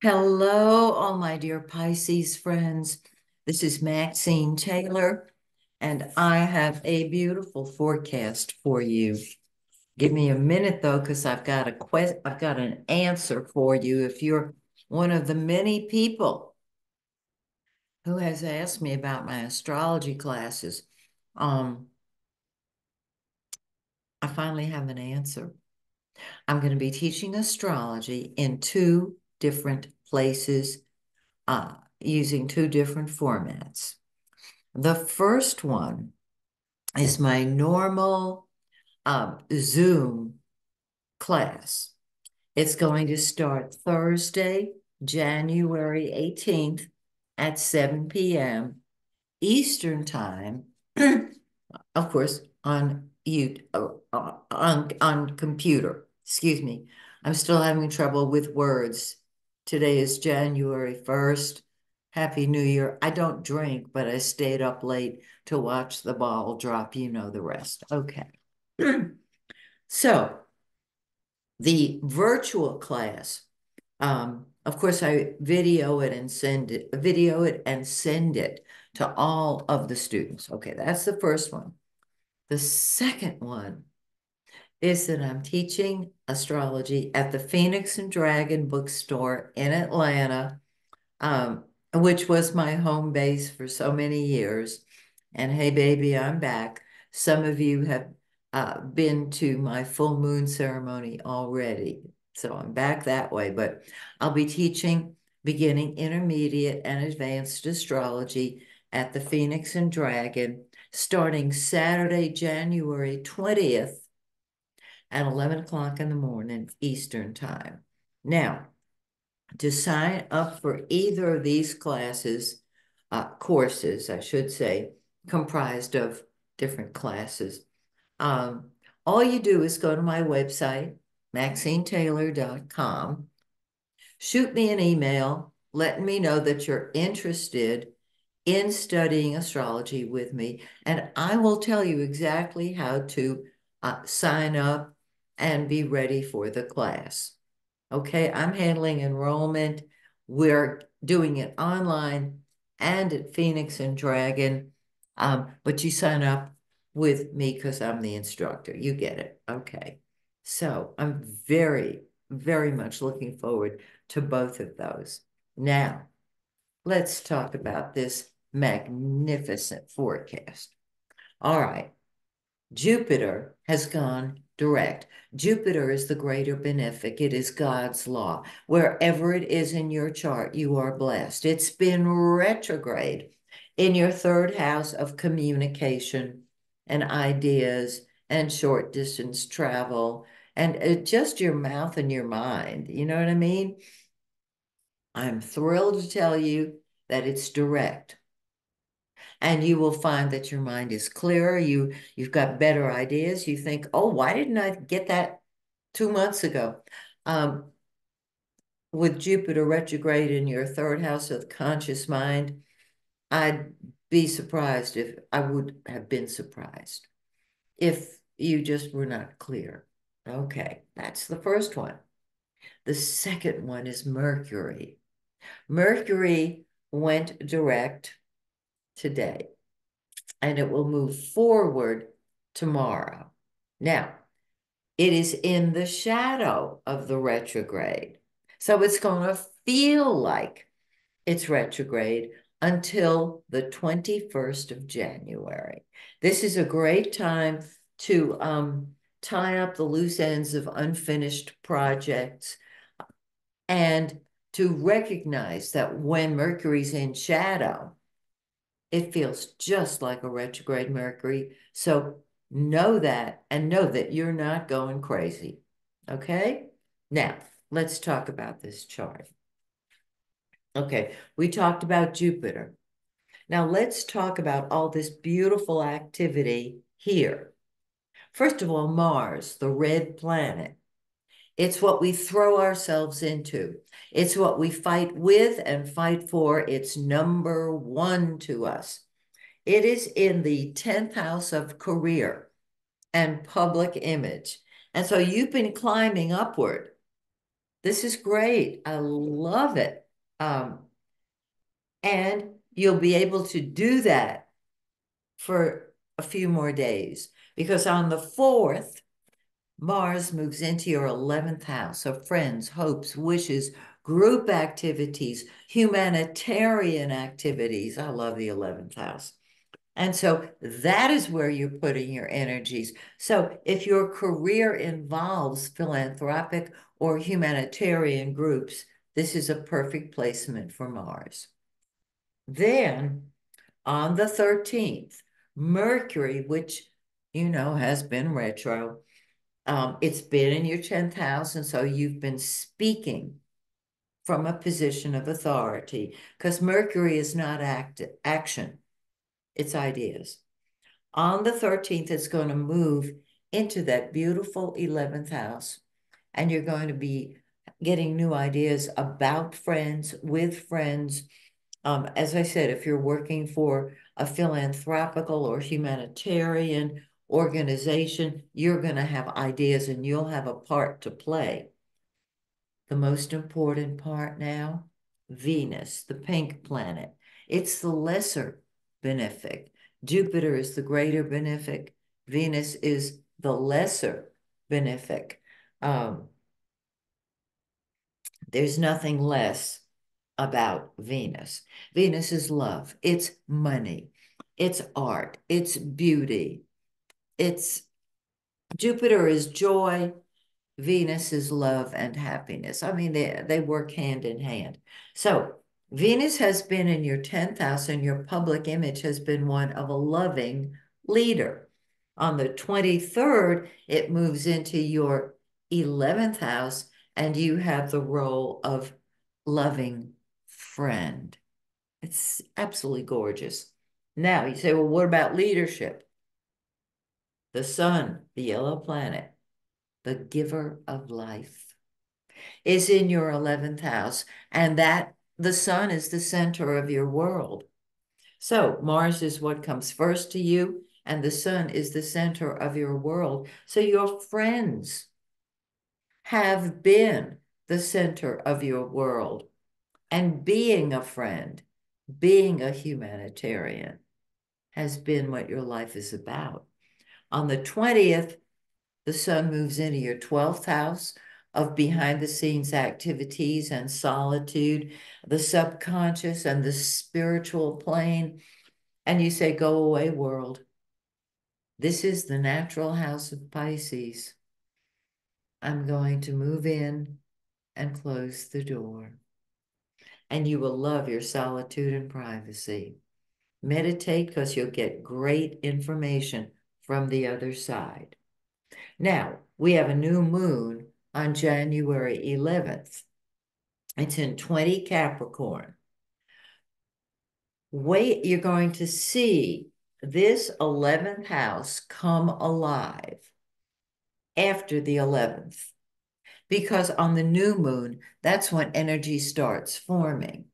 Hello, all my dear Pisces friends. This is Maxine Taylor, and I have a beautiful forecast for you. Give me a minute though, because I've got an answer for you. If you're one of the many people who has asked me about my astrology classes, um, I finally have an answer. I'm going to be teaching astrology in two different places, using two different formats. The first one is my normal Zoom class. It's going to start Thursday, January 18th at 7 p.m. Eastern Time, of course, on computer. Excuse me. I'm still having trouble with words. Today is January 1st. Happy New Year. I don't drink, but I stayed up late to watch the ball drop. You know the rest. Okay. So the virtual class, of course, I video it and send it to all of the students. Okay, that's the first one. The second one is that I'm teaching astrology at the Phoenix and Dragon bookstore in Atlanta, um, which was my home base for so many years. And hey, baby, I'm back. Some of you have been to my full moon ceremony already. So I'm back that way, but I'll be teaching beginning, intermediate, and advanced astrology at the Phoenix and Dragon starting Saturday, January 20th at 11 o'clock in the morning Eastern Time. Now, to sign up for either of these courses, I should say, comprised of different classes, um, all you do is go to my website, MaxineTaylor.com, shoot me an email letting me know that you're interested in studying astrology with me, and I will tell you exactly how to sign up and be ready for the class. Okay, I'm handling enrollment. We're doing it online and at Phoenix and Dragon. But you sign up with me because I'm the instructor. You get it. Okay. So I'm very, very much looking forward to both of those. Now, let's talk about this magnificent forecast. All right. Jupiter has gone direct. Jupiter is the greater benefic. It is God's law. Wherever it is in your chart, you are blessed. It's been retrograde in your third house of communication and ideas and short distance travel and just your mouth and your mind. You know what I mean? I'm thrilled to tell you that it's direct, and you will find that your mind is clearer. You've got better ideas. You think, oh, why didn't I get that 2 months ago? Um, with Jupiter retrograde in your third house of the conscious mind, I'd be surprised if I would have been surprised if you just were not clear. Okay, that's the first one. The second one is Mercury. Mercury went direct today, and it will move forward tomorrow. Now, it is in the shadow of the retrograde. So it's going to feel like it's retrograde until the 21st of January. This is a great time to tie up the loose ends of unfinished projects and to recognize that when Mercury's in shadow, it feels just like a retrograde Mercury. So know that and know that you're not going crazy. Okay? Now, let's talk about this chart. Okay, we talked about Jupiter. Now, let's talk about all this beautiful activity here. First of all, Mars, the red planet. It's what we throw ourselves into. It's what we fight with and fight for. It's number one to us. It is in the 10th house of career and public image. And so you've been climbing upward. This is great. I love it. Um, and you'll be able to do that for a few more days because on the 4th, Mars moves into your 11th house of friends, hopes, wishes, group activities, humanitarian activities. I love the 11th house. And so that is where you're putting your energies. So if your career involves philanthropic or humanitarian groups, this is a perfect placement for Mars. Then on the 13th, Mercury, which has been retro, it's been in your 10th house, and so you've been speaking from a position of authority because Mercury is not action, it's ideas. On the 13th, it's going to move into that beautiful 11th house, and you're going to be getting new ideas about friends, with friends. As I said, if you're working for a philanthropical or humanitarian organization, you're going to have ideas and you'll have a part to play. The most important part now, Venus, the pink planet. It's the lesser benefic. Jupiter is the greater benefic. Venus is the lesser benefic. Um, there's nothing less about Venus. Venus is love, it's money, it's art, it's beauty, it's Jupiter is joy, Venus is love and happiness. I mean, they work hand in hand. So Venus has been in your 10th house, and your public image has been one of a loving leader. On the 23rd, it moves into your 11th house, and you have the role of loving friend. It's absolutely gorgeous. Now you say, well, what about leadership? The sun, the yellow planet, the giver of life, is in your 11th house, and that the sun is the center of your world. So Mars is what comes first to you, and the sun is the center of your world. So your friends have been the center of your world. And being a friend, being a humanitarian has been what your life is about. On the 20th, the sun moves into your 12th house of behind the scenes activities and solitude, the subconscious and the spiritual plane. And you say, go away, world. This is the natural house of Pisces. I'm going to move in and close the door. And you will love your solitude and privacy. Meditate because you'll get great information from the other side. Now, we have a new moon on January 11th. It's in 20 Capricorn. Wait, you're going to see this 11th house come alive after the 11th, because on the new moon, that's when energy starts forming.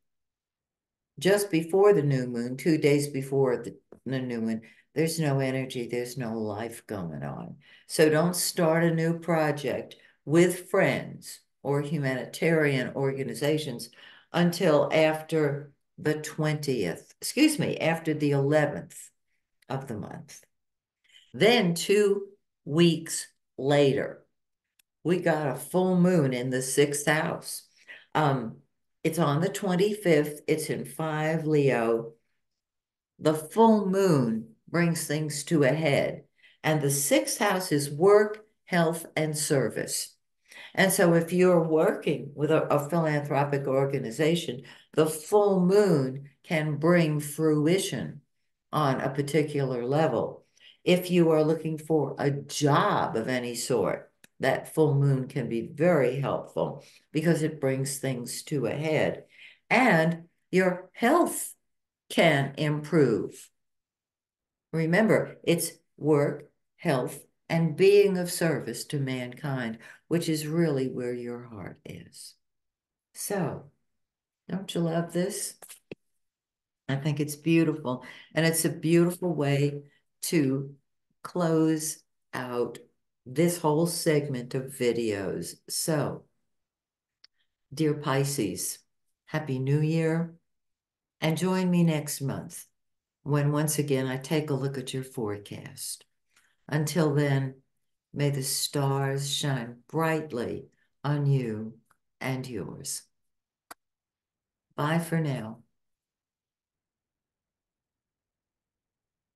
Just before the new moon, 2 days before the new moon, there's no energy, there's no life going on. So don't start a new project with friends or humanitarian organizations until after the 20th, excuse me, after the 11th of the month. Then 2 weeks later, we got a full moon in the 6th house. Um, it's on the 25th. It's in 5 Leo. The full moon brings things to a head. And the 6th house is work, health, and service. And so if you're working with a philanthropic organization, the full moon can bring fruition on a particular level. If you are looking for a job of any sort, that full moon can be very helpful because it brings things to a head. And your health can improve. Remember, it's work, health, and being of service to mankind, which is really where your heart is. So, don't you love this? I think it's beautiful. And it's a beautiful way to close out this whole segment of videos. So, Dear Pisces, Happy New Year, and join me next month when once again I take a look at your forecast. Until then, may the stars shine brightly on you and yours. Bye for now.